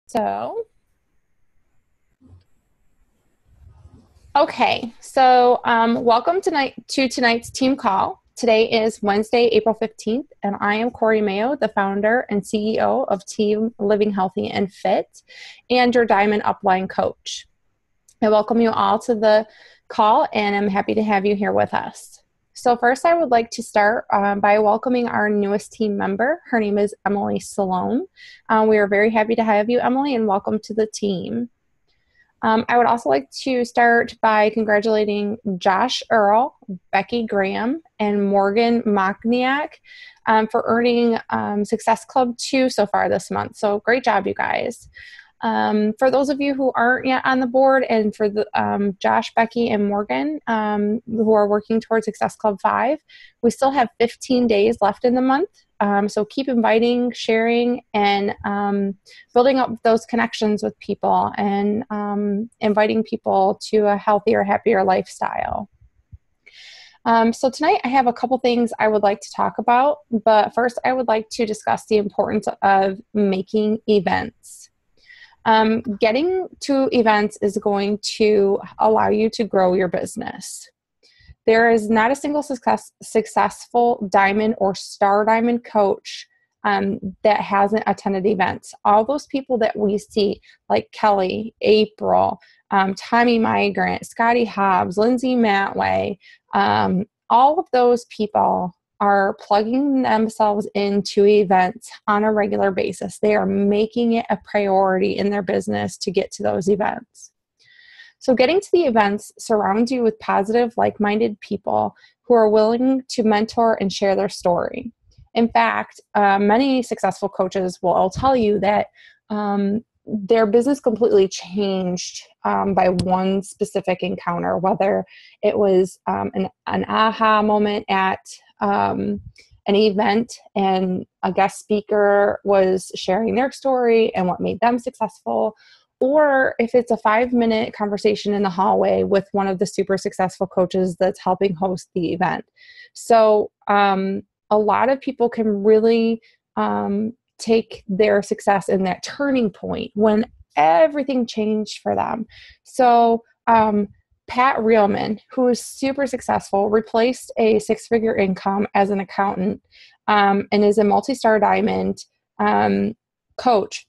So, okay, welcome tonight to tonight's team call. Today is Wednesday, April 15th, and I am Corey Mayo, the founder and CEO of Team Living Healthy and Fit, and your Diamond Upline coach. I welcome you all to the call, and I'm happy to have you here with us. So first, I would like to start by welcoming our newest team member. Her name is Emily Salone. We are very happy to have you, Emily, and welcome to the team. I would also like to start by congratulating Josh Earl, Becky Graham, and Morgan Machniak for earning Success Club 2 so far this month. So great job, you guys. For those of you who aren't yet on the board, and for the Josh, Becky, and Morgan who are working towards Success Club 5, we still have 15 days left in the month. So keep inviting, sharing, and building up those connections with people and inviting people to a healthier, happier lifestyle. So tonight I have a couple things I would like to talk about, but first I would like to discuss the importance of making events. Getting to events is going to allow you to grow your business. There is not a single successful diamond or star diamond coach that hasn't attended events. All those people that we see, like Kelly, April, Tommy Migrant, Scotty Hobbs, Lindsay Matway, all of those people are plugging themselves into events on a regular basis. They are making it a priority in their business to get to those events. So getting to the events surrounds you with positive, like-minded people who are willing to mentor and share their story. In fact, many successful coaches will all tell you that their business completely changed by one specific encounter, whether it was an aha moment at an event and a guest speaker was sharing their story and what made them successful, or if it's a 5-minute conversation in the hallway with one of the super successful coaches that's helping host the event. So a lot of people can really take their success in that turning point when everything changed for them. So Pat Reelman, who is super successful, replaced a 6-figure income as an accountant and is a multi-star diamond coach,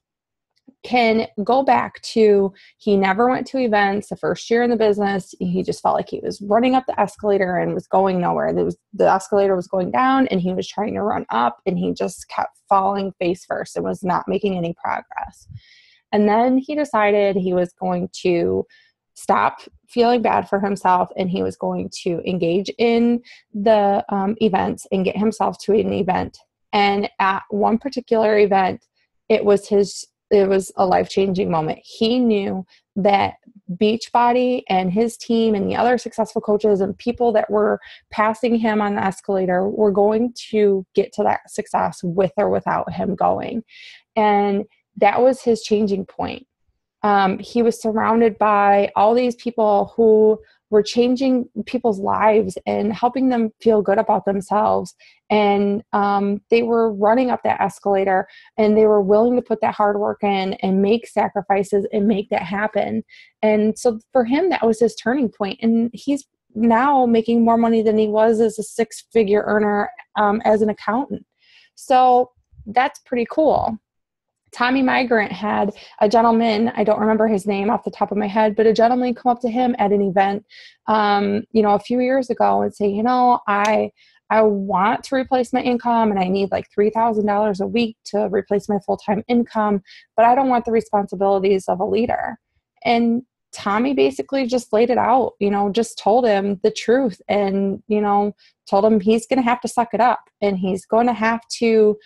can go back to, he never went to events the first year in the business. He just felt like he was running up the escalator and was going nowhere. The escalator was going down and he was trying to run up, and he just kept falling face first and was not making any progress. And then he decided he was going to stop feeling bad for himself, and he was going to engage in the events and get himself to an event. And at one particular event, it was a life-changing moment. He knew that Beachbody and his team and the other successful coaches and people that were passing him on the escalator were going to get to that success with or without him going. And that was his changing point. He was surrounded by all these people who were changing people's lives and helping them feel good about themselves. And they were running up that escalator, and they were willing to put that hard work in and make sacrifices and make that happen. And so for him, that was his turning point. And he's now making more money than he was as a 6-figure earner as an accountant. So that's pretty cool. Tommy Migrant had a gentleman, I don't remember his name off the top of my head, but a gentleman come up to him at an event, a few years ago and say, I want to replace my income, and I need like $3,000 a week to replace my full-time income, but I don't want the responsibilities of a leader. And Tommy basically just laid it out, just told him the truth, and, told him he's going to have to suck it up, and he's going to have to,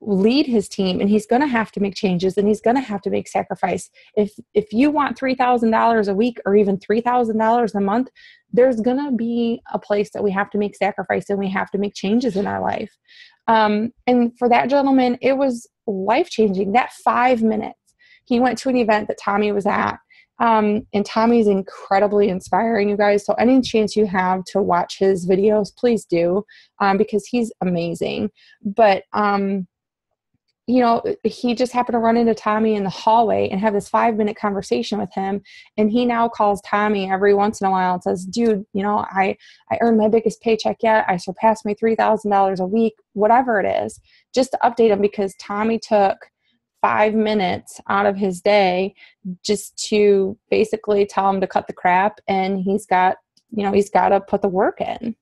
lead his team, and he's going to have to make changes, and he's going to have to make sacrifice. If you want $3,000 a week or even $3,000 a month, there's going to be a place that we have to make sacrifice and we have to make changes in our life. And for that gentleman, it was life-changing. That 5 minutes, he went to an event that Tommy was at. And Tommy's incredibly inspiring, you guys. So any chance you have to watch his videos, please do, because he's amazing. But, he just happened to run into Tommy in the hallway and have this 5-minute conversation with him. And he now calls Tommy every once in a while and says, dude, I earned my biggest paycheck yet. I surpassed my $3,000 a week, whatever it is, just to update him, because Tommy took 5 minutes out of his day just to basically tell him to cut the crap. And he's got to put the work in.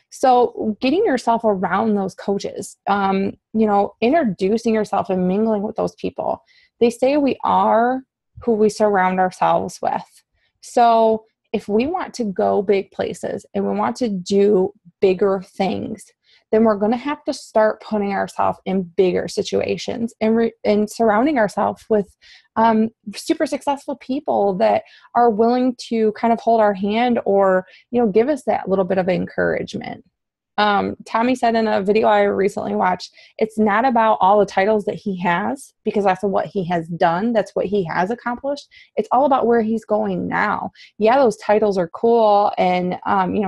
So getting yourself around those coaches, introducing yourself and mingling with those people. They say we are who we surround ourselves with. So if we want to go big places and we want to do bigger things, then we're going to have to start putting ourselves in bigger situations and surrounding ourselves with super successful people that are willing to kind of hold our hand or, give us that little bit of encouragement. Tommy said in a video I recently watched, it's not about all the titles that he has, because that's what he has done. That's what he has accomplished. It's all about where he's going now. Yeah, those titles are cool. And,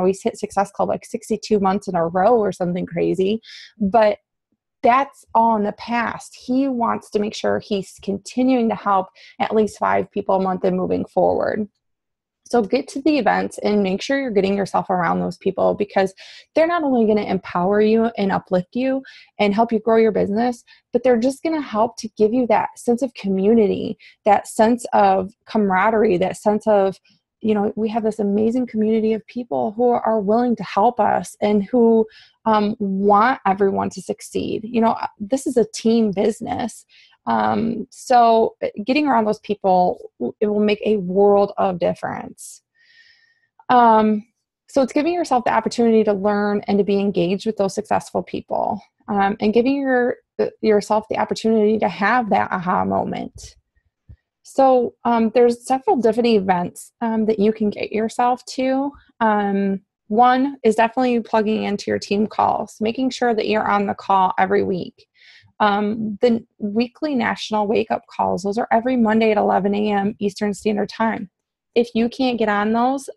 he's hit Success Club like 62 months in a row or something crazy, but that's all in the past. He wants to make sure he's continuing to help at least 5 people a month and moving forward. So get to the events and make sure you're getting yourself around those people, because they're not only going to empower you and uplift you and help you grow your business, but they're just going to help to give you that sense of community, that sense of camaraderie, that sense of, we have this amazing community of people who are willing to help us and who want everyone to succeed. This is a team business. So getting around those people, it will make a world of difference. So it's giving yourself the opportunity to learn and to be engaged with those successful people, and giving yourself the opportunity to have that aha moment. So there's several different events that you can get yourself to. One is definitely plugging into your team calls, making sure that you're on the call every week. The weekly national wake-up calls, those are every Monday at 11 a.m. Eastern Standard Time. If you can't get on those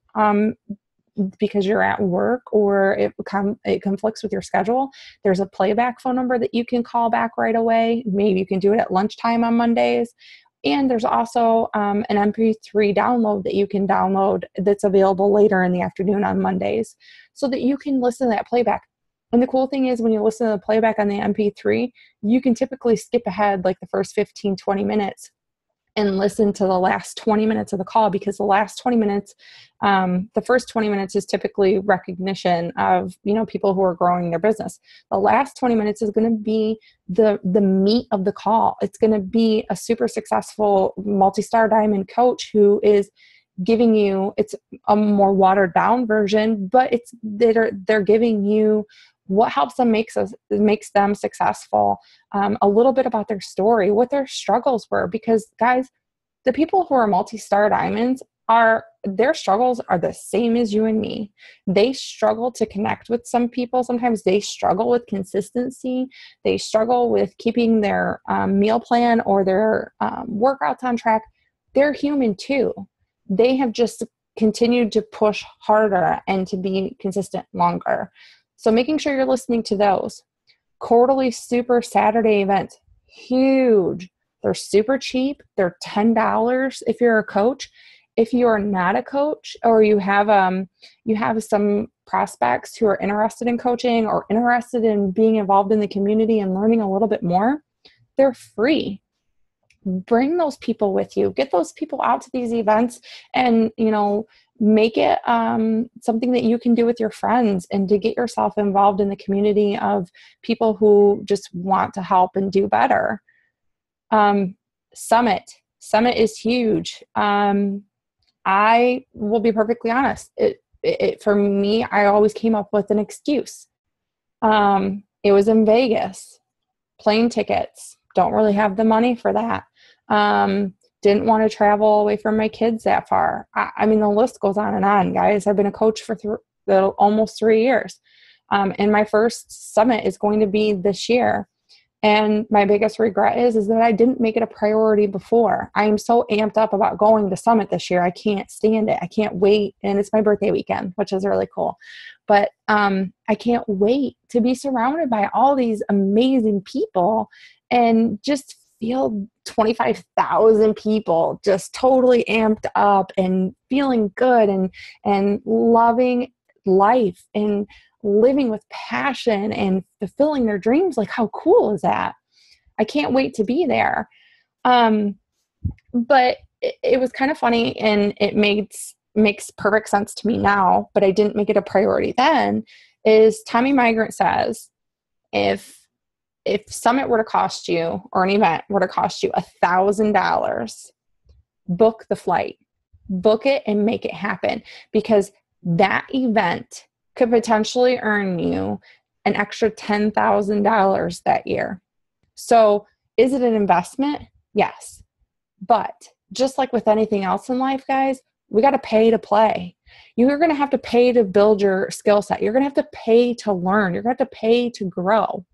because you're at work or it conflicts with your schedule, there's a playback phone number that you can call back right away. Maybe you can do it at lunchtime on Mondays. And there's also an MP3 download that you can download that's available later in the afternoon on Mondays, so that you can listen to that playback. And the cool thing is, when you listen to the playback on the MP3, you can typically skip ahead like the first 15, 20 minutes and listen to the last 20 minutes of the call, because the last 20 minutes, the first 20 minutes is typically recognition of, people who are growing their business. The last 20 minutes is going to be the meat of the call. It's going to be a super successful multi-star diamond coach who is giving you, it's a more watered down version, but they're giving you what helps them, makes them successful, a little bit about their story, what their struggles were. Because guys, the people who are multi-star diamonds, their struggles are the same as you and me. They struggle to connect with some people. Sometimes they struggle with consistency. They struggle with keeping their meal plan or their workouts on track. They're human too. They have just continued to push harder and to be consistent longer. So making sure you're listening to those. Quarterly Super Saturday events, huge. They're super cheap. They're $10 if you're a coach. If you are not a coach, or you have some prospects who are interested in coaching or interested in being involved in the community and learning a little bit more, they're free. Bring those people with you. Get those people out to these events, and make it something that you can do with your friends, and to get yourself involved in the community of people who just want to help and do better. Summit is huge. I will be perfectly honest. It for me, I always came up with an excuse. It was in Vegas, plane tickets. Don't really have the money for that. Didn't want to travel away from my kids that far. I mean, the list goes on, guys. I've been a coach for almost 3 years. And my first summit is going to be this year. And my biggest regret is that I didn't make it a priority before. I am so amped up about going to summit this year. I can't stand it. I can't wait. And it's my birthday weekend, which is really cool. But I can't wait to be surrounded by all these amazing people and just feel 25,000 people just totally amped up and feeling good and loving life and living with passion and fulfilling their dreams. Like, how cool is that? I can't wait to be there. But it was kind of funny, and it makes perfect sense to me now, but I didn't make it a priority then, is Tommy Migrant says, if Summit were to cost you, or an event were to cost you $1,000, book the flight, book it and make it happen, because that event could potentially earn you an extra $10,000 that year. So is it an investment? Yes. But just like with anything else in life, guys, we got to pay to play. You're going to have to pay to build your skill set. You're going to have to pay to learn. You're going to have to pay to grow.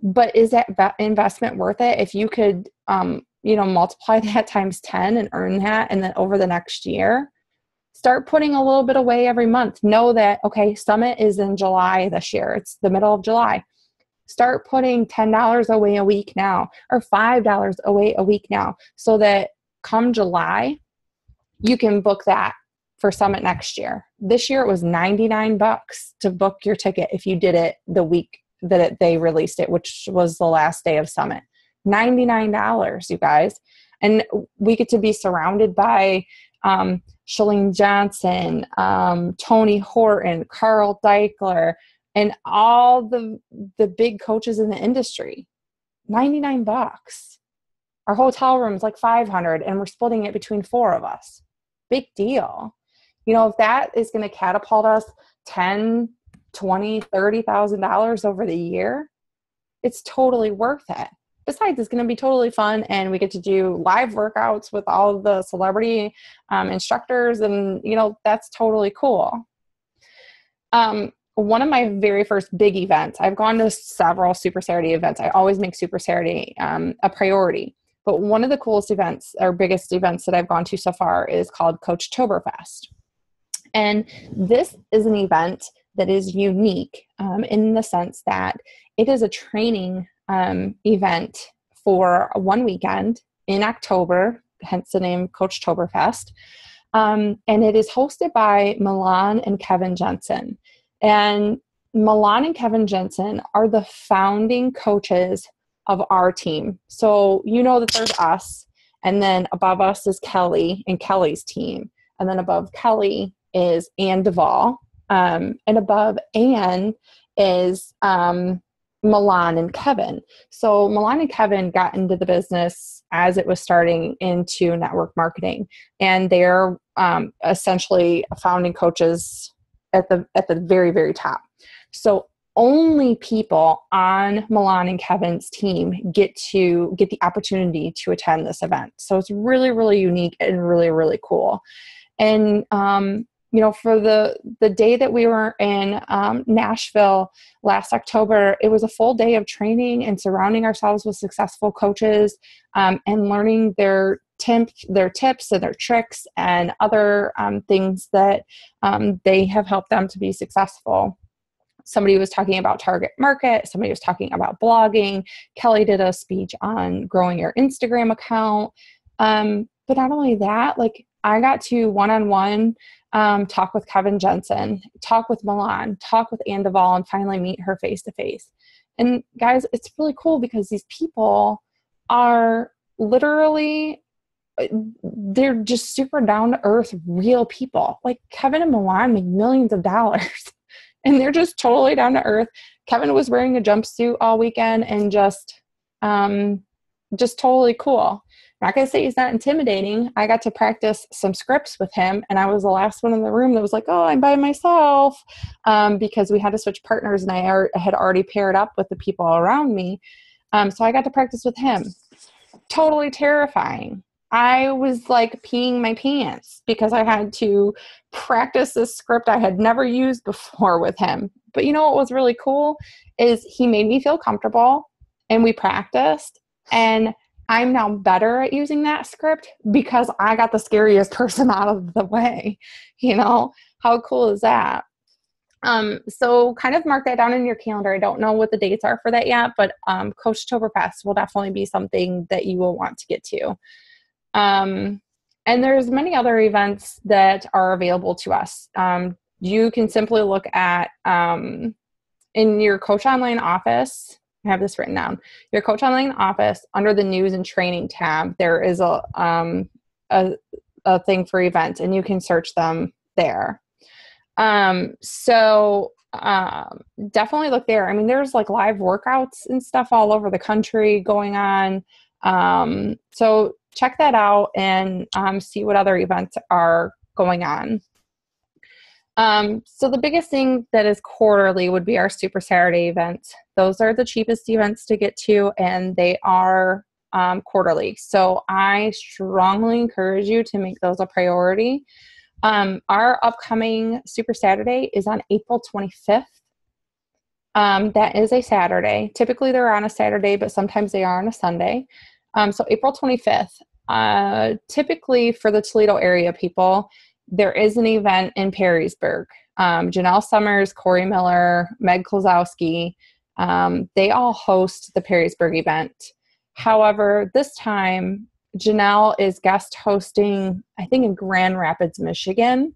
But is that investment worth it? If you could, multiply that times 10 and earn that, and then over the next year, start putting a little bit away every month. Know that, okay, Summit is in July this year. It's the middle of July. Start putting $10 away a week now, or $5 away a week now, so that come July, you can book that for Summit next year. This year it was $99 to book your ticket if you did it the week that they released it, which was the last day of Summit. $99, you guys. And we get to be surrounded by Shalene Johnson, Tony Horton, Carl Deichler, and all the big coaches in the industry. $99. Our hotel room is like $500, and we're splitting it between 4 of us. Big deal. If that is going to catapult us $10,000, $20,000, $30,000 over the year, it's totally worth it. Besides, it's going to be totally fun, and we get to do live workouts with all of the celebrity instructors, and that's totally cool. One of my very first big events, I've gone to several Super Saturday events. I always make Super Saturday a priority. But one of the coolest events, or biggest events that I've gone to so far, is called Coachtoberfest. And this is an event that is unique in the sense that it is a training event for one weekend in October, hence the name Coachtoberfest. And it is hosted by Milan and Kevin Jensen. And Milan and Kevin Jensen are the founding coaches of our team. So that there's us, and then above us is Kelly and Kelly's team. And then above Kelly is Ann Duvall. And above Ann is Milan and Kevin. So Milan and Kevin got into the business as it was starting into network marketing. And they're essentially founding coaches at the very, very top. So only people on Milan and Kevin's team get the opportunity to attend this event. So it's really, really unique and really, really cool. And, for the day that we were in Nashville last October, it was a full day of training and surrounding ourselves with successful coaches and learning their tips and their tricks and other things that they have helped them to be successful. Somebody was talking about target market. Somebody was talking about blogging. Kelly did a speech on growing your Instagram account. But not only that, I got to one-on-one talk with Kevin Jensen, talk with Milan, talk with Ann Duvall, and finally meet her face-to-face. And guys, it's really cool because these people are literally, they're just super down-to-earth, real people. Like Kevin and Milan make millions of dollars. And they're just totally down to earth. Kevin was wearing a jumpsuit all weekend and just totally cool. I'm not going to say he's not intimidating. I got to practice some scripts with him, and I was the last one in the room that was like, oh, I'm by myself, because we had to switch partners, and I had already paired up with the people around me. So I got to practice with him. Totally terrifying. I was peeing my pants because I had to practice this script I had never used before with him. But what was really cool is he made me feel comfortable, and we practiced, and I'm now better at using that script because I got the scariest person out of the way. How cool is that? So kind of mark that down in your calendar. I don't know what the dates are for that yet, but Coachtoberfest will definitely be something that you will want to get to. And there's many other events that are available to us. You can simply look at in your Coach Online office. I have this written down. Your Coach Online office, under the News and Training tab, there is a thing for events, and you can search them there. So definitely look there. I mean, there's like live workouts and stuff all over the country going on. So check that out and see what other events are going on. So the biggest thing that is quarterly would be our Super Saturday events. Those are the cheapest events to get to, and they are quarterly. So I strongly encourage you to make those a priority. Our upcoming Super Saturday is on April 25th. That is a Saturday. Typically they're on a Saturday, but sometimes they are on a Sunday. So April 25th, typically for the Toledo area people, there is an event in Perrysburg. Janelle Summers, Corey Miller, Meg Klozowski, they all host the Perrysburg event. However, this time, Janelle is guest hosting, I think, in Grand Rapids, Michigan.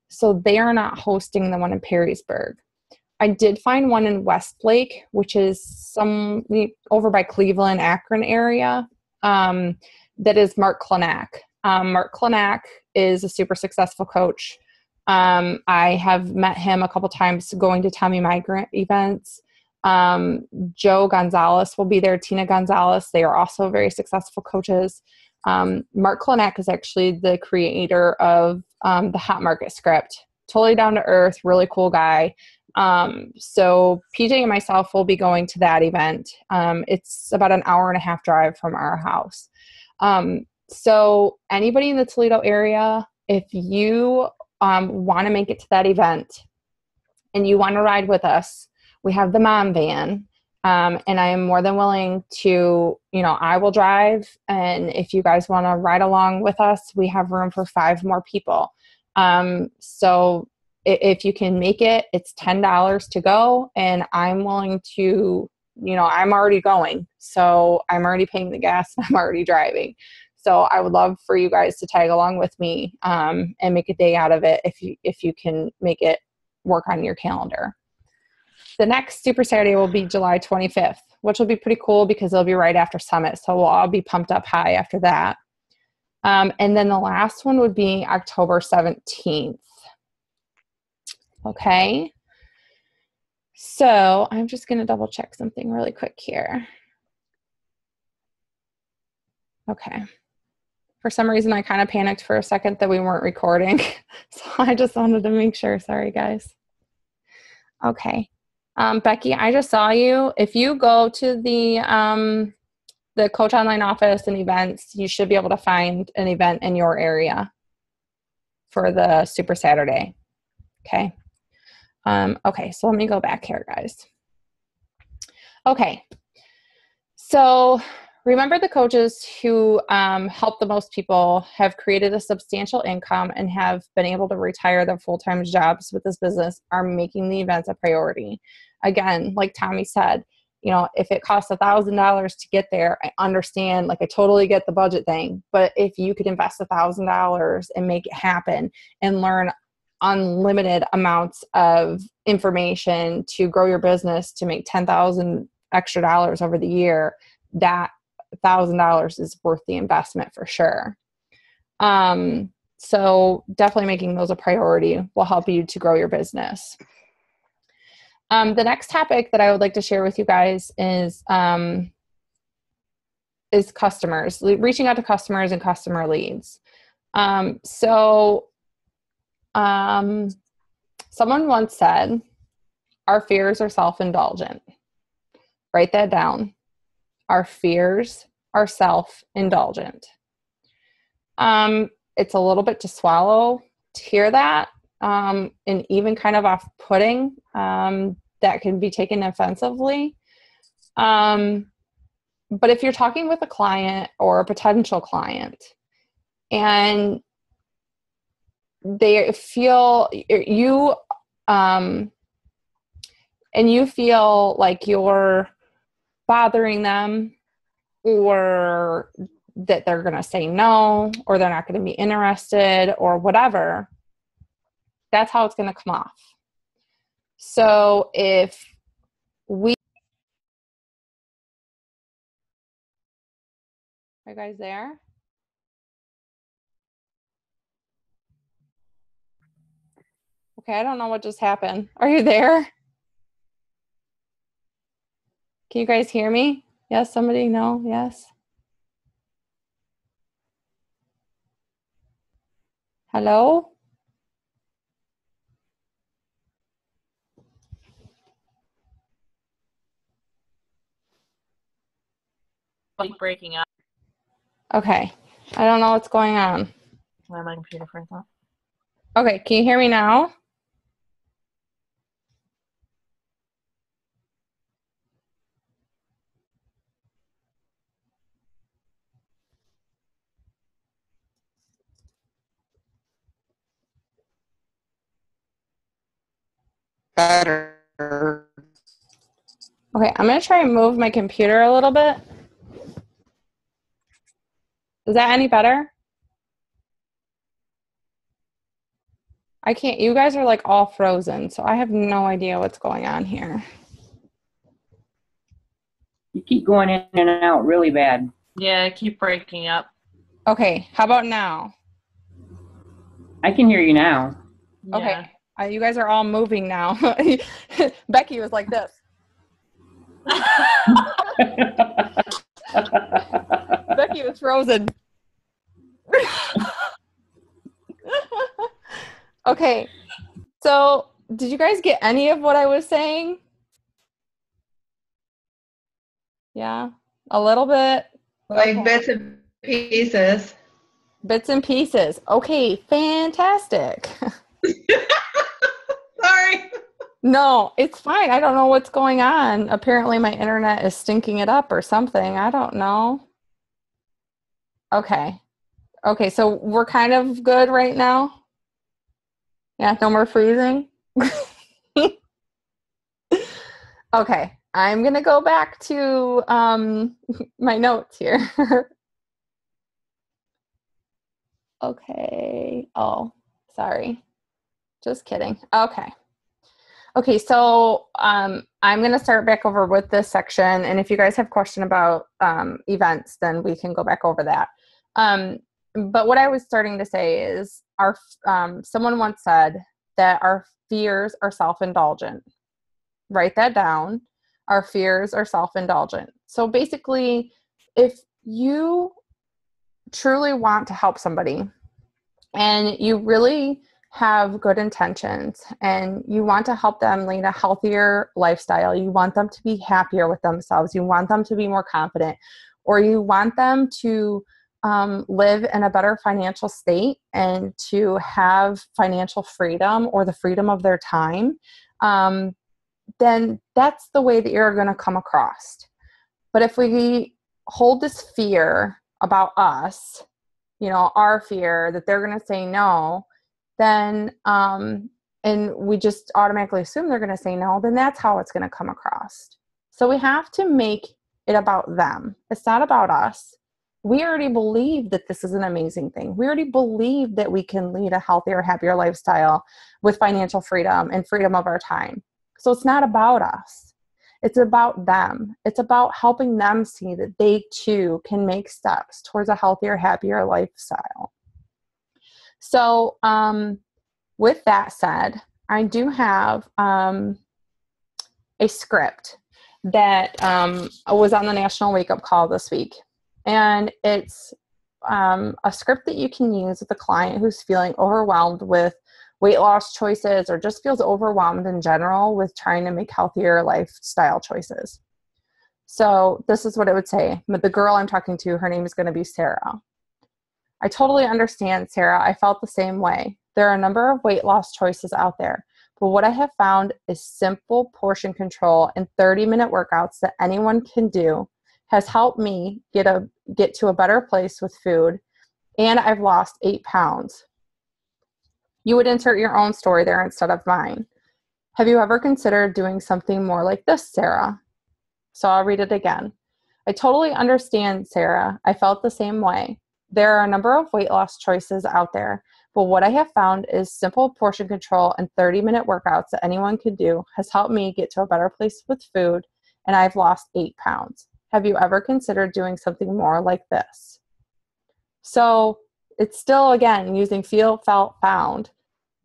So they are not hosting the one in Perrysburg. I did find one in Westlake, which is over by Cleveland, Akron area, that is Mark Klenak. Mark Klenak is a super successful coach. I have met him a couple times going to Tommy Migrant events. Joe Gonzalez will be there, Tina Gonzalez. They are also very successful coaches. Mark Klenak is actually the creator of the Hot Market script. Totally down to earth, really cool guy. So PJ and myself will be going to that event. It's about an hour and a half drive from our house. So anybody in the Toledo area, if you want to make it to that event and you want to ride with us, we have the mom van. And I am more than willing to, I will drive. And if you guys want to ride along with us, we have room for 5 more people. So if you can make it, it's $10 to go. And I'm willing to, I'm already going. So I'm already paying the gas and I'm already driving. So I would love for you guys to tag along with me and make a day out of it if you can make it work on your calendar. The next Super Saturday will be July 25th, which will be pretty cool because it'll be right after Summit. So we'll all be pumped up high after that. And then the last one would be October 17th. Okay. So I'm just going to double check something really quick here. Okay. For some reason, I kind of panicked for a second that we weren't recording. So I just wanted to make sure. Sorry, guys. Okay. Becky, I just saw you. If you go to the Coach Online office and events, you should be able to find an event in your area for the Super Saturday. Okay. Okay, so let me go back here, guys. Okay. So remember, the coaches who help the most people have created a substantial income and have been able to retire their full-time jobs with this business are making the events a priority. Again, like Tommy said, if it costs $1,000 to get there, I understand, I totally get the budget thing. But if you could invest $1,000 and make it happen and learn unlimited amounts of information to grow your business to make $10,000 extra dollars over the year, that $1,000 is worth the investment for sure. So definitely making those a priority will help you to grow your business. The next topic that I would like to share with you guys is customers, reaching out to customers and customer leads. Someone once said, our fears are self-indulgent. Write that down. Our fears are self-indulgent. It's a little bit to swallow to hear that, and even kind of off-putting, that can be taken offensively. But if you're talking with a client or a potential client and they feel you and you feel like you're bothering them, or that they're going to say no, or they're not going to be interested, or whatever, that's how it's going to come off. So if we... Are you guys there? Okay, I don't know what just happened. Are you there? Can you guys hear me? Yes, somebody? No? Yes? Hello? Like breaking up. Okay. I don't know what's going on. Why my computer freeze up? Okay, can you hear me now? Better. Okay, I'm going to try and move my computer a little bit. Is that any better? I can't, you guys are like all frozen, so I have no idea what's going on here. You keep going in and out really bad. Yeah, I keep breaking up. Okay, how about now? I can hear you now. Yeah. Okay, you guys are all moving now. Becky was like this. Becky was frozen. Okay, so did you guys get any of what I was saying? Yeah, a little bit. Like bits and pieces. Bits and pieces. Okay, fantastic. Sorry. No, it's fine. I don't know what's going on. Apparently my internet is stinking it up or something. I don't know. Okay. Okay, so we're kind of good right now? Yeah, no more freezing? Okay, I'm going to go back to my notes here. Okay. Oh, sorry. Just kidding. Okay. Okay, so I'm going to start back over with this section, and if you guys have a question about events, then we can go back over that. But what I was starting to say is someone once said that our fears are self-indulgent. Write that down. Our fears are self-indulgent. So basically, if you truly want to help somebody and you really have good intentions and you want to help them lead a healthier lifestyle, you want them to be happier with themselves, you want them to be more confident, or you want them to live in a better financial state and to have financial freedom or the freedom of their time, then that's the way that you're going to come across. But if we hold this fear about us, you know, our fear that they're going to say no, then, and we just automatically assume they're going to say no, then that's how it's going to come across. So we have to make it about them. It's not about us. We already believe that this is an amazing thing. We already believe that we can lead a healthier, happier lifestyle with financial freedom and freedom of our time. So it's not about us. It's about them. It's about helping them see that they too can make steps towards a healthier, happier lifestyle. So with that said, I do have a script that was on the National Wake Up Call this week. And it's a script that you can use with a client who's feeling overwhelmed with weight loss choices or just feels overwhelmed in general with trying to make healthier lifestyle choices. So this is what it would say. The girl I'm talking to, her name is going to be Sarah. I totally understand, Sarah. I felt the same way. There are a number of weight loss choices out there, but what I have found is simple portion control and 30-minute workouts that anyone can do has helped me get to a better place with food, and I've lost 8 pounds. You would insert your own story there instead of mine. Have you ever considered doing something more like this, Sarah? So I'll read it again. I totally understand, Sarah. I felt the same way. There are a number of weight loss choices out there, but what I have found is simple portion control and 30-minute workouts that anyone can do has helped me get to a better place with food, and I've lost 8 pounds. Have you ever considered doing something more like this? So it's still, again, using feel, felt, found.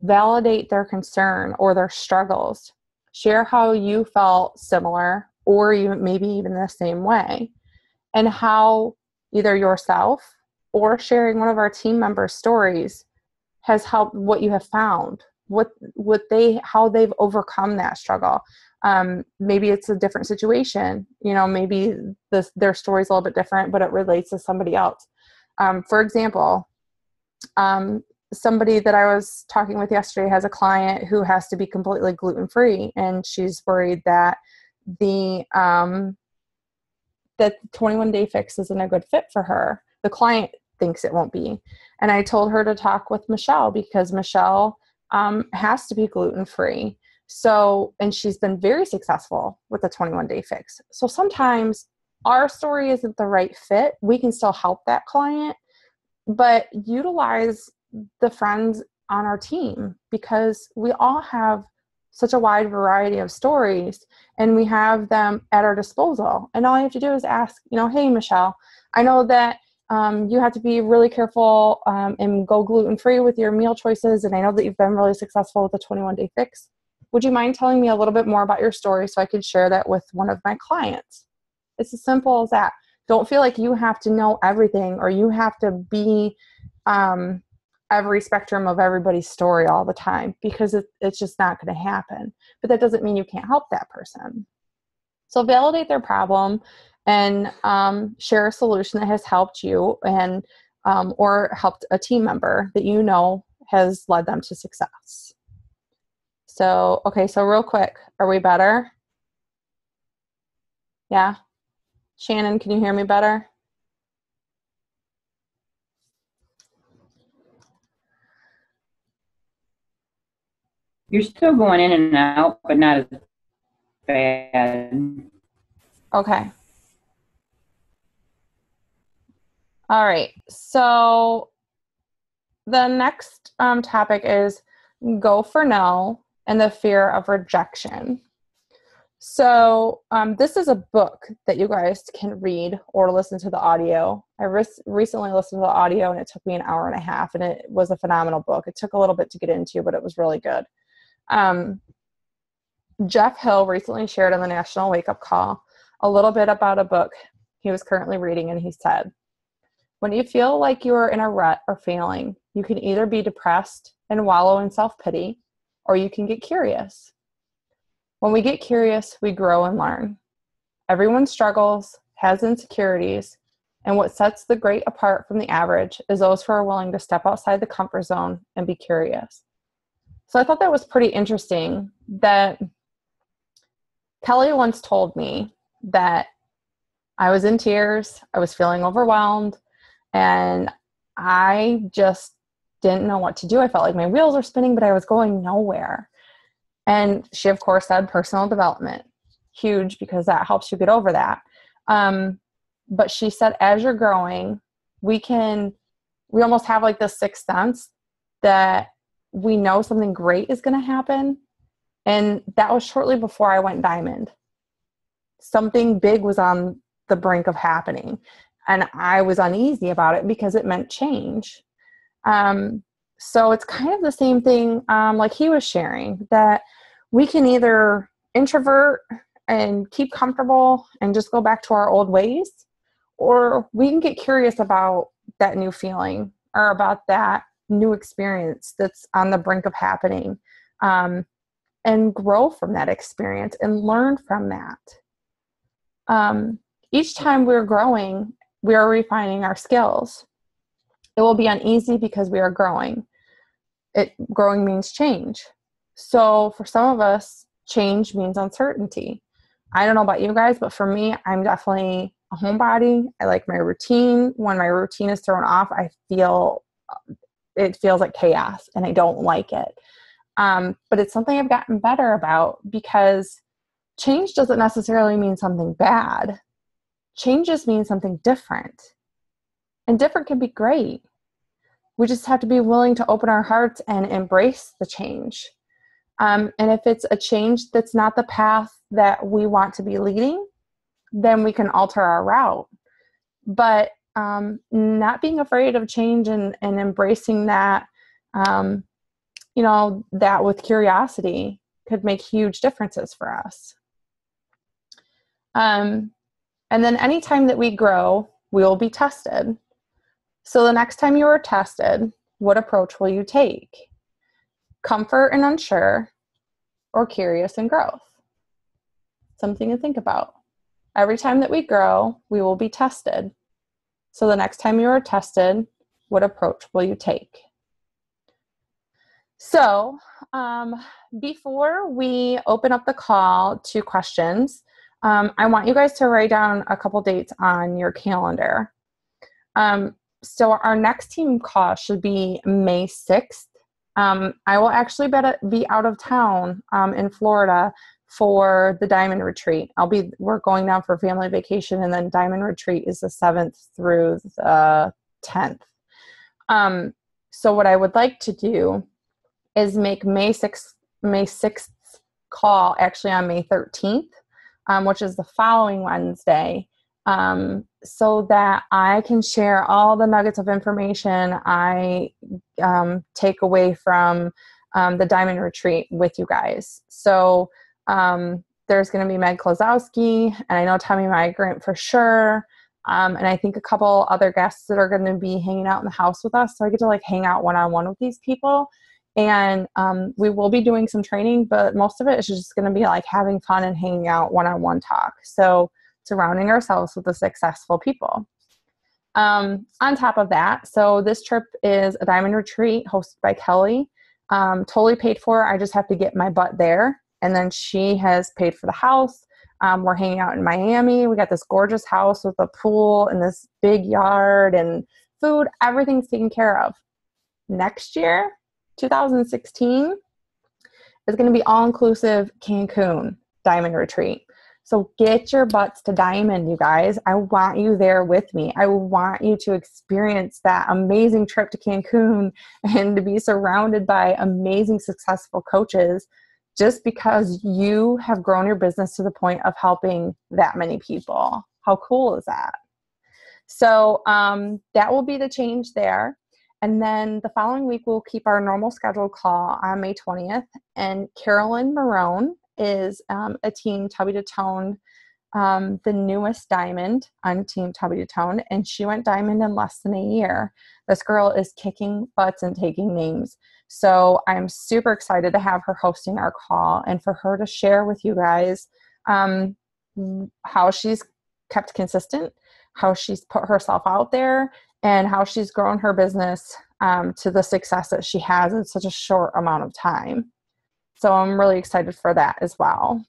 Validate their concern or their struggles. Share how you felt similar or even maybe even the same way, and how either yourself or sharing one of our team members' stories has helped, what you have found, how they've overcome that struggle. Maybe it's a different situation, maybe their story is a little bit different, but it relates to somebody else. For example, somebody that I was talking with yesterday has a client who has to be completely gluten-free, and she's worried that the 21-day fix isn't a good fit for her. The client thinks it won't be. And I told her to talk with Michelle, because Michelle has to be gluten-free. So, and she's been very successful with the 21-day fix. So sometimes our story isn't the right fit. We can still help that client, but utilize the friends on our team, because we all have such a wide variety of stories and we have them at our disposal. And all you have to do is ask, hey, Michelle, I know that you have to be really careful and go gluten-free with your meal choices. And I know that you've been really successful with the 21-day fix. Would you mind telling me a little bit more about your story so I could share that with one of my clients? It's as simple as that. Don't feel like you have to know everything or you have to be every spectrum of everybody's story all the time, because it's just not going to happen. But that doesn't mean you can't help that person. So validate their problem and share a solution that has helped you and or helped a team member that has led them to success. So, okay, so real quick, are we better? Yeah? Shannon, can you hear me better? You're still going in and out, but not as bad. Okay. All right. So the next topic is go for no and the fear of rejection. So this is a book that you guys can read or listen to the audio. I recently listened to the audio and it took me an hour and a half, and it was a phenomenal book. It took a little bit to get into, but it was really good. Jeff Hill recently shared on the National Wake Up Call a little bit about a book he was currently reading, and he said, when you feel like you are in a rut or failing, you can either be depressed and wallow in self-pity, or you can get curious. When we get curious, we grow and learn. Everyone struggles, has insecurities, and what sets the great apart from the average is those who are willing to step outside the comfort zone and be curious. So I thought that was pretty interesting that Kelly once told me that I was in tears, I was feeling overwhelmed, and I just didn't know what to do. I felt like my wheels were spinning, but I was going nowhere. And she, of course, said personal development. Huge, because that helps you get over that. But she said, as you're growing, we almost have like this sixth sense that we know something great is going to happen. And that was shortly before I went diamond. Something big was on the brink of happening. And I was uneasy about it because it meant change. So it's kind of the same thing like he was sharing, that we can either introvert and keep comfortable and just go back to our old ways, or we can get curious about that new feeling or about that new experience that's on the brink of happening, and grow from that experience and learn from that. Each time we're growing, we are refining our skills. It will be uneasy because we are growing. Growing means change. So for some of us, change means uncertainty. I don't know about you guys, but for me, I'm definitely a homebody. I like my routine. When my routine is thrown off, it feels like chaos and I don't like it. But it's something I've gotten better about, because change doesn't necessarily mean something bad. Change just means something different. And different can be great. We just have to be willing to open our hearts and embrace the change. And if it's a change that's not the path that we want to be leading, then we can alter our route. But not being afraid of change and embracing that, that with curiosity could make huge differences for us. And then anytime that we grow, we will be tested. So the next time you are tested, what approach will you take? Comfort and unsure, or curious and growth? Something to think about. Every time that we grow, we will be tested. So the next time you are tested, what approach will you take? So before we open up the call to questions, I want you guys to write down a couple dates on your calendar. So our next team call should be May 6th. I will actually be out of town in Florida for the Diamond Retreat. We're going down for family vacation, and then Diamond Retreat is the 7th through the 10th. So what I would like to do is make May 6th call actually on May 13th, which is the following Wednesday, so that I can share all the nuggets of information I take away from the Diamond Retreat with you guys. So there's going to be Meg Klosowski, and I know Tommy Migrant for sure, and I think a couple other guests that are going to be hanging out in the house with us. So I get to hang out one-on-one with these people. And we will be doing some training, but most of it is just going to be having fun and hanging out one-on-one talk. So surrounding ourselves with the successful people. On top of that, so this trip is a Diamond Retreat hosted by Kelly, totally paid for. I just have to get my butt there. And then she has paid for the house. We're hanging out in Miami. We got this gorgeous house with a pool and this big yard and food. Everything's taken care of. Next year, 2016, is going to be all-inclusive Cancun Diamond Retreat. So get your butts to Diamond, you guys. I want you there with me. I want you to experience that amazing trip to Cancun and to be surrounded by amazing, successful coaches, just because you have grown your business to the point of helping that many people. How cool is that? So that will be the change there. And then the following week, we'll keep our normal scheduled call on May 20th. And Carolyn Marone is a Team Tubby to Tone, the newest Diamond on Team Tubby to Tone. And she went Diamond in less than a year. This girl is kicking butts and taking names. So I'm super excited to have her hosting our call and for her to share with you guys how she's kept consistent, how she's put herself out there, and how she's grown her business to the success that she has in such a short amount of time. So I'm really excited for that as well.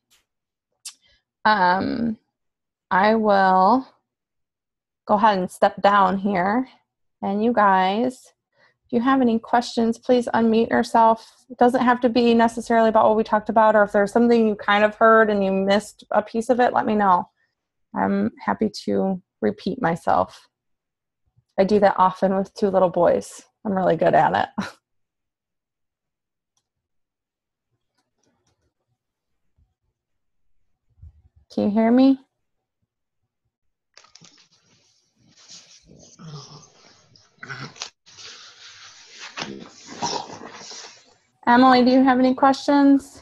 I will go ahead and step down here. And you guys, if you have any questions, please unmute yourself. It doesn't have to be necessarily about what we talked about, or if there's something you kind of heard and you missed a piece of it, let me know. I'm happy to repeat myself. I do that often with two little boys. I'm really good at it. Can you hear me? Emily, do you have any questions?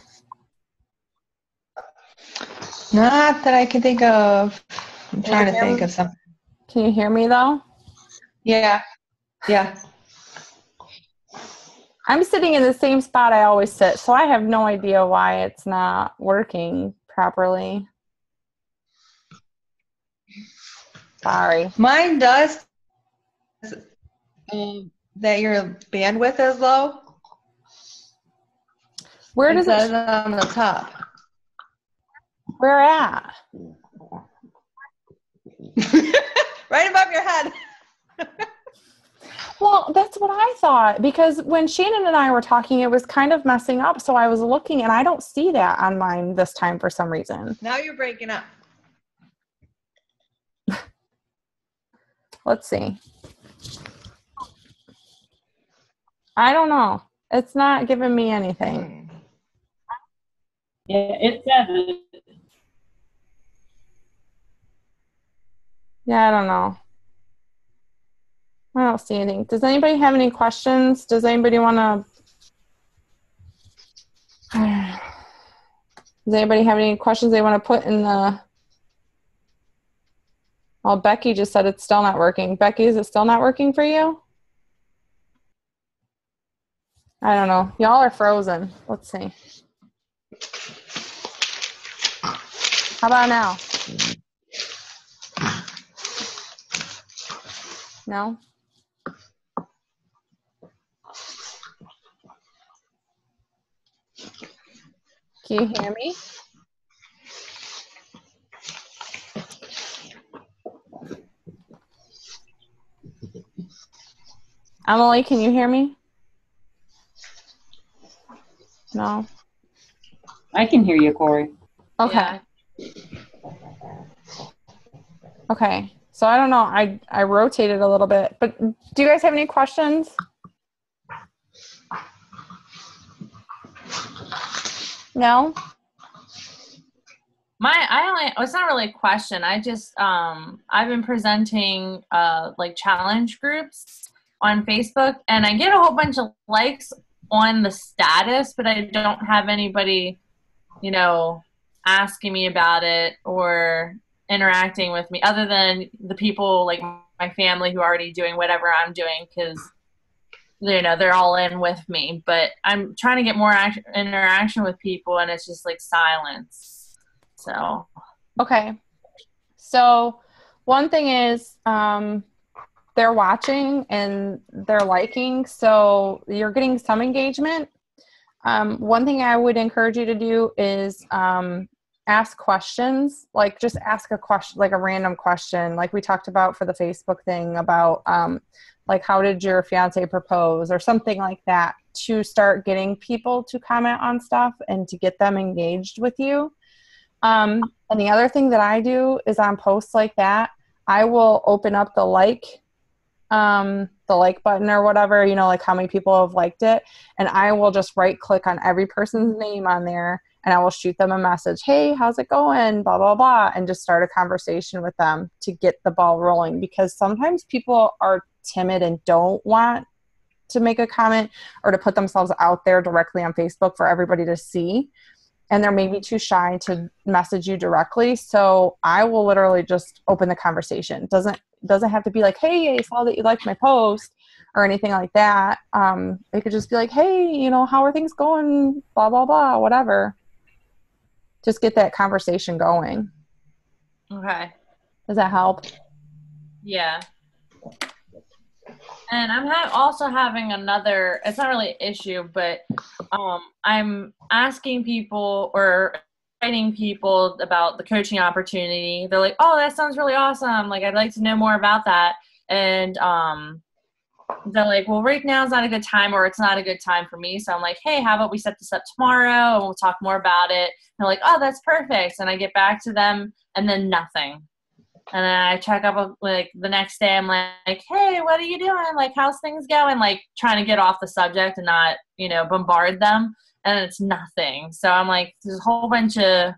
Not that I can think of. I'm trying to think of something. Can you hear me though? Yeah. I'm sitting in the same spot I always sit, so I have no idea why it's not working properly. Sorry. Mine does. That your bandwidth is low. Where does it it? on the top? Where at? Right above your head. Well, that's what I thought, because when Shannon and I were talking, it was kind of messing up. So I was looking and I don't see that on mine this time for some reason. Now you're breaking up. Let's see. I don't know. It's not giving me anything. Yeah, it says it. Yeah, I don't know. I don't see anything. Does anybody have any questions? Does anybody want to... Does anybody have any questions they want to put in the... Well, Becky just said it's still not working. Becky, is it still not working for you? I don't know. Y'all are frozen. Let's see. How about now? No? Can you hear me? Emily, can you hear me? No? I can hear you, Corey. Okay. Yeah. Okay. So I don't know. I rotated a little bit, but do you guys have any questions? No? It's not really a question. I just, I've been presenting, like challenge groups on Facebook, and I get a whole bunch of likes on the status, but I don't have anybody, you know, asking me about it or interacting with me other than the people like my family who are already doing whatever I'm doing, because you know they're all in with me. But I'm trying to get more interaction with people, and it's just like silence. So Okay. So one thing is they're watching and they're liking, so you're getting some engagement. One thing I would encourage you to do is ask questions, like just ask a question, like a random question, like we talked about for the Facebook thing about like how did your fiance propose or something like that, to start getting people to comment on stuff and to get them engaged with you. And the other thing that I do is on posts like that, I will open up the like button or whatever, you know, like how many people have liked it. And I will just right click on every person's name on there and I will shoot them a message. Hey, how's it going? Blah, blah, blah. And just start a conversation with them to get the ball rolling, because sometimes people are timid and don't want to make a comment or to put themselves out there directly on Facebook for everybody to see. And they're maybe too shy to message you directly. So I will literally just open the conversation. Doesn't have to be like, hey, I saw that you liked my post or anything like that. It could just be like, hey, you know, how are things going? Blah, blah, blah, whatever. Just get that conversation going. okay. Does that help? Yeah. And I'm also having another, it's not really an issue, but I'm asking people or writing people about the coaching opportunity. They're like, oh, that sounds really awesome. Like, I'd like to know more about that. And they're like, well, right now is not a good time, or it's not a good time for me. So I'm like, hey, how about we set this up tomorrow and we'll talk more about it. And they're like, oh, that's perfect. And I get back to them and then nothing. And then I check up like the next day. I'm like, hey, what are you doing? Like, how's things going? Like, trying to get off the subject and not, you know, bombard them. And it's nothing. So I'm like, there's a whole bunch of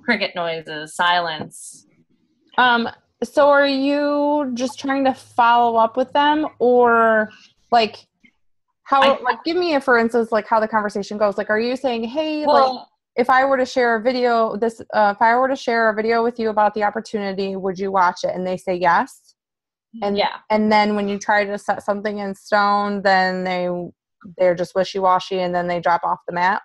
cricket noises, silence. So are you just trying to follow up with them, or like how, like, give me a, for instance, like how the conversation goes. Like, are you saying, hey, Well, like, if I were to share a video, if I were to share a video with you about the opportunity, would you watch it? And they say yes. And yeah. And then when you try to set something in stone, then they're just wishy-washy and then they drop off the mat.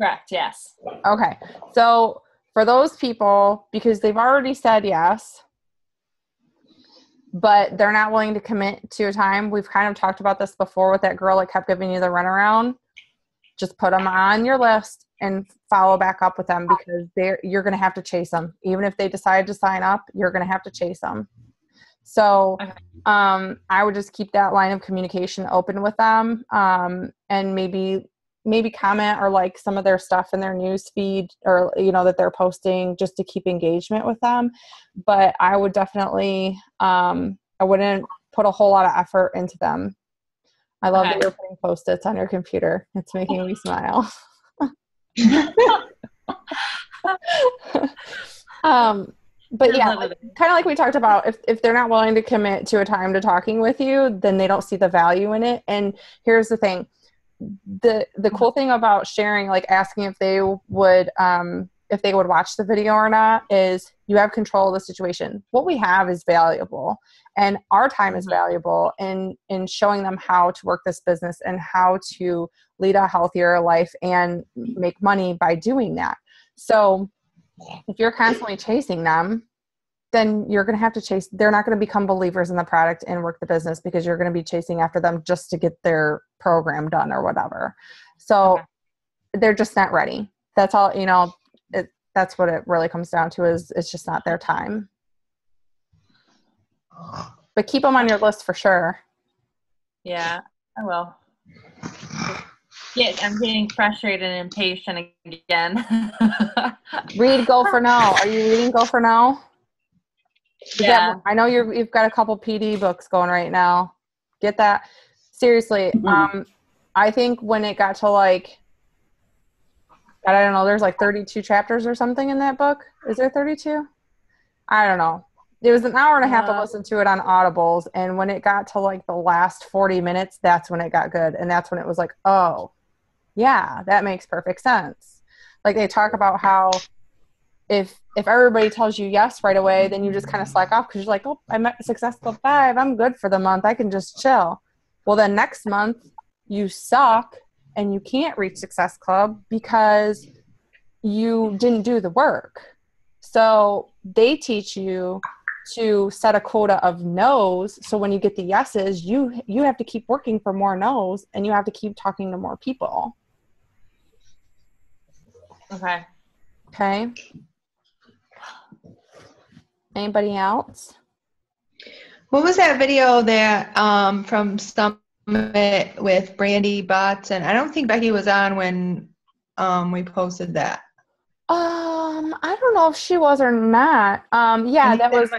Correct. Yes. Okay. So for those people, because they've already said yes, but they're not willing to commit to a time. We've kind of talked about this before with that girl that kept giving you the runaround. Just put them on your list and follow back up with them, because you're going to have to chase them. Even if they decide to sign up, you're going to have to chase them. So Okay. I would just keep that line of communication open with them, and maybe comment or like some of their stuff in their news feed, or, you know, that they're posting, just to keep engagement with them. But I would definitely, I wouldn't put a whole lot of effort into them. I love that you're putting Post-its on your computer. It's making me smile. But yeah, like, kind of like we talked about, if they're not willing to commit to a time to talking with you, then they don't see the value in it. And here's the thing. The cool thing about sharing, like asking if they would watch the video or not, is you have control of the situation. What we have is valuable, and our time is valuable in showing them how to work this business and how to lead a healthier life and make money by doing that. So if you're constantly chasing them, then you're going to have to chase. They're not going to become believers in the product and work the business, because you're going to be chasing after them just to get their program done or whatever. So they're just not ready. That's all, you know, that's what it really comes down to, is it's just not their time. But keep them on your list for sure. Yeah, I will. I'm getting frustrated and impatient again. Read Go for No. Are you reading Go for No? Yeah. I know you've got a couple PD books going right now. Get that. Seriously. I think when it got to like, I don't know, there's like 32 chapters or something in that book. Is there 32? I don't know. It was an hour and a half to listen to it on Audibles. And when it got to like the last 40 minutes, that's when it got good. And that's when it was like, oh, yeah, that makes perfect sense. Like they talk about how if everybody tells you yes right away, then you just kind of slack off, because you're like, oh, I'm at Success Club 5. I'm good for the month. I can just chill. Well, then next month you suck and you can't reach Success Club because you didn't do the work. So they teach you to set a quota of no's. So when you get the yeses, you have to keep working for more no's, and you have to keep talking to more people. Okay. Anybody else? What was that video that from Summit with Brandy Botts? And I don't think Becky was on when we posted that. I don't know if she was or not. Yeah, that was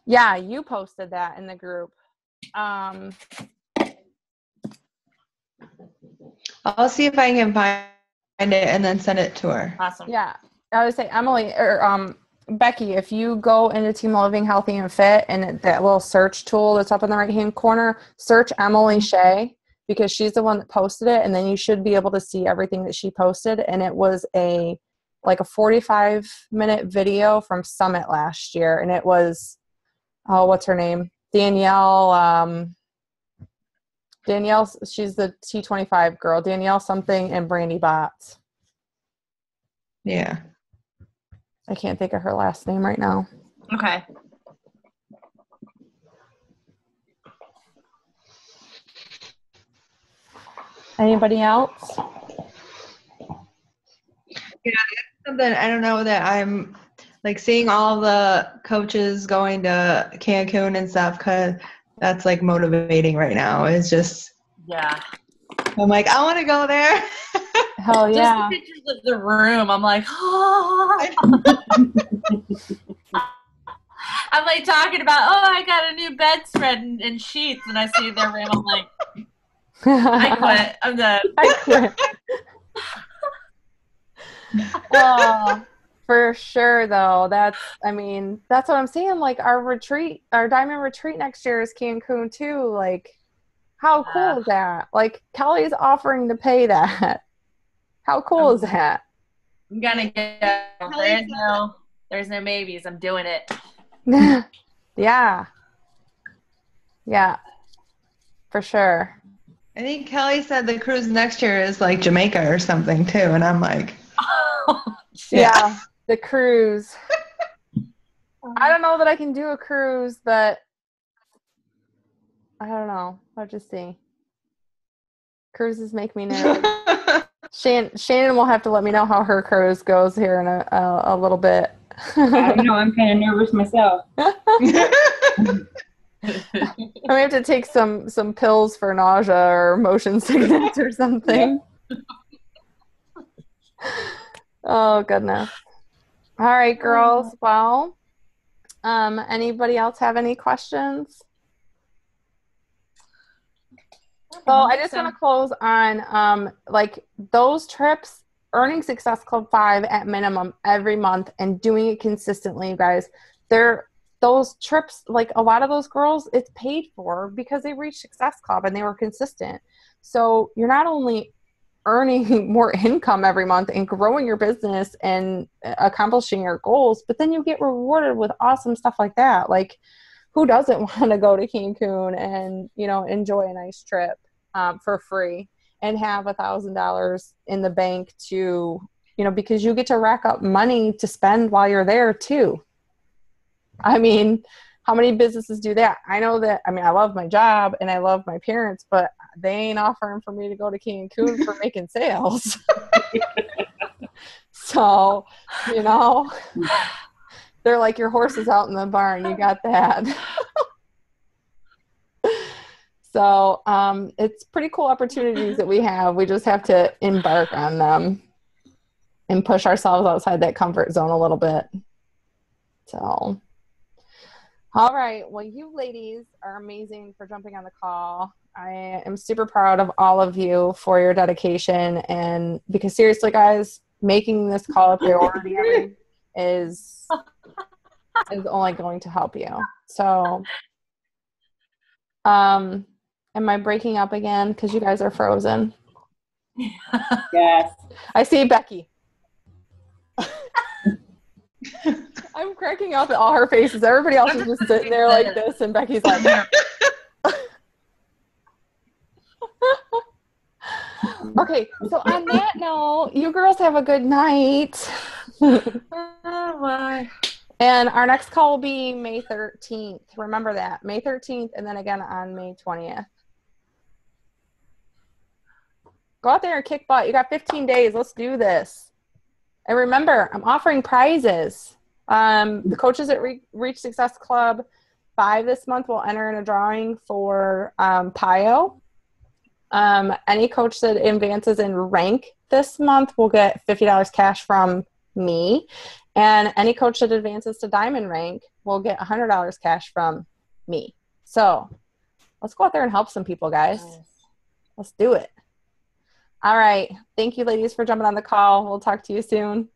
yeah, you posted that in the group. I'll see if I can find it and then send it to her. Awesome. Yeah. I would say Emily or Becky, if you go into Team Living Healthy and Fit, and that little search tool that's up in the right hand corner, search Emily Shea, because she's the one that posted it, and then you should be able to see everything that she posted. And it was a 45-minute video from Summit last year, and it was, what's her name? Danielle, she's the T25 girl, Danielle something, and Brandy Botts. Yeah. I can't think of her last name right now. Okay. Anybody else? Yeah, that's something, I don't know, that I'm like seeing all the coaches going to Cancun and stuff, because that's like motivating right now. It's just, yeah. I'm like, I want to go there. Hell yeah. Just the pictures of the room, I'm like, oh. I'm like talking about, oh, I got a new bedspread and sheets, and I see their room, I'm like, I quit. I'm done. I quit. Oh, for sure, though. That's what I'm saying. Like our diamond retreat next year is Cancun too. Like, how cool is that? Like, Kelly's offering to pay that. How cool is that? I'm gonna get there's no maybes. I'm doing it. Yeah, for sure. I think Kelly said the cruise next year is like Jamaica or something too, and I'm like, yeah, the cruise. I don't know that I can do a cruise, but I don't know. I'll just see. Cruises make me nervous. Shannon will have to let me know how her cruise goes here in a little bit. I don't know. I'm kind of nervous myself. I have to take some pills for nausea or motion sickness or something. Oh, goodness. All right, girls. Well, anybody else have any questions? So I just want to close on like those trips, earning Success Club 5 at minimum every month and doing it consistently, you guys. Those trips, like a lot of those girls, it's paid for because they reached Success Club and they were consistent. So you're not only earning more income every month and growing your business and accomplishing your goals, but then you get rewarded with awesome stuff like that. Like, who doesn't want to go to Cancun and, enjoy a nice trip for free and have $1,000 in the bank to, because you get to rack up money to spend while you're there too. I mean, how many businesses do that? I know that, I love my job and I love my parents, but they ain't offering for me to go to Cancun for making sales. So, they're like, your horse is out in the barn. You got that. So it's pretty cool opportunities that we have. We just have to embark on them and push ourselves outside that comfort zone a little bit. So, all right. Well, you ladies are amazing for jumping on the call. I am super proud of all of you for your dedication. And because seriously, guys, making this call a priority is only going to help you. So, am I breaking up again? Because you guys are frozen. Yes. I see Becky. I'm cracking up at all her faces. Everybody else is just sitting there like this, and Becky's like, okay, so on that note, you girls have a good night. Bye. And our next call will be May 13th. Remember that. May 13th, and then again on May 20th. Go out there and kick butt. You got 15 days. Let's do this. And remember, I'm offering prizes. The coaches at Reach Success Club 5 this month will enter in a drawing for PIO. Any coach that advances in rank this month will get $50 cash from me. And any coach that advances to diamond rank will get $100 cash from me. So let's go out there and help some people, guys. Nice. Let's do it. All right. Thank you, ladies, for jumping on the call. We'll talk to you soon.